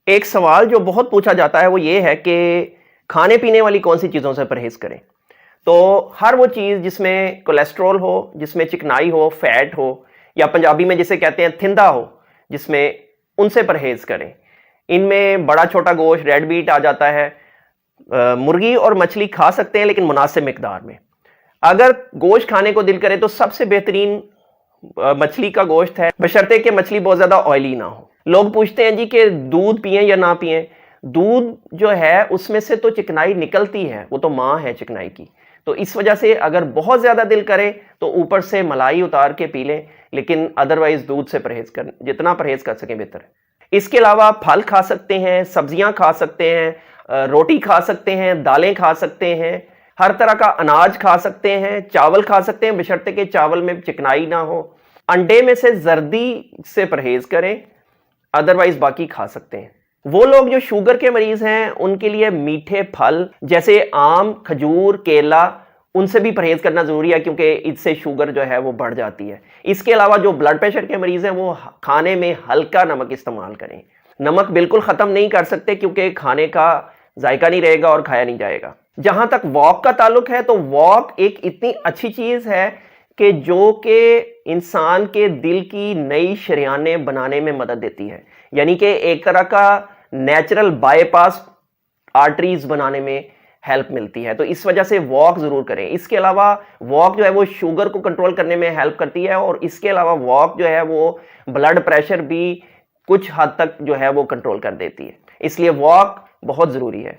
ایک سوال جو بہت پوچھا جاتا ہے وہ یہ ہے کہ کھانے پینے والی کون سی چیزوں سے پرہیز کریں. تو ہر وہ چیز جس میں کولیسٹرول ہو، جس میں چکنائی ہو، فیٹ ہو، یا پنجابی میں جسے کہتے ہیں تھندا ہو، جس میں ان سے پرہیز کریں. ان میں بڑا چھوٹا گوشت، ریڈ میٹ آ جاتا ہے. مرغی اور مچھلی کھا سکتے ہیں لیکن مناسب مقدار میں. اگر گوشت کھانے کو دل کرے تو سب سے بہترین مچھلی کا گوشت ہے، بشرطے کہ مچھلی بہت زیادہ آئلی نہ ہو. لوگ پوچھتے ہیں جی کہ دودھ پئیں یا نہ پئیں. دودھ جو ہے اس میں سے تو چکنائی نکلتی ہے، وہ تو ماں ہے چکنائی کی. تو اس وجہ سے اگر بہت زیادہ دل کرے تو اوپر سے ملائی اتار کے پی لیں، لیکن ادروائز دودھ سے پرہیز کریں، جتنا پرہیز کر سکیں بہتر ہے. اس کے علاوہ پھل کھا سکتے ہیں، سبزیاں کھا سکتے ہیں، روٹی کھا سکتے ہیں، دالیں کھا سکتے ہیں، ہر طرح کا اناج کھا سکتے ہیں، چاول کھا سکتے ہیں بشرطے کہ چاول میں چکنائی نہ ہو. انڈے میں سے زردی سے پرہیز کریں، ادروائز باقی کھا سکتے ہیں. وہ لوگ جو شوگر کے مریض ہیں ان کے لیے میٹھے پھل جیسے آم، کھجور، کیلا، ان سے بھی پرہیز کرنا ضروری ہے کیونکہ اس سے شوگر جو ہے وہ بڑھ جاتی ہے. اس کے علاوہ جو بلڈ پریشر کے مریض ہیں وہ کھانے میں ہلکا نمک استعمال کریں. نمک بالکل ختم نہیں کر سکتے کیونکہ کھانے کا ذائقہ نہیں رہے گا اور کھایا نہیں جائے گا. جہاں تک واک کا تعلق ہے تو واک ایک اتنی اچھی چیز ہے کہ جو کہ انسان کے دل کی نئی شریانیں بنانے میں مدد دیتی ہے. یعنی کہ ایک طرح کا نیچرل بائی پاس آرٹریز بنانے میں ہیلپ ملتی ہے. تو اس وجہ سے واک ضرور کریں. اس کے علاوہ واک جو ہے وہ شوگر کو کنٹرول کرنے میں ہیلپ کرتی ہے، اور اس کے علاوہ واک جو ہے وہ بلڈ پریشر بھی کچھ حد تک جو ہے وہ کنٹرول کر دیتی ہے. اس لیے واک بہت ضروری ہے.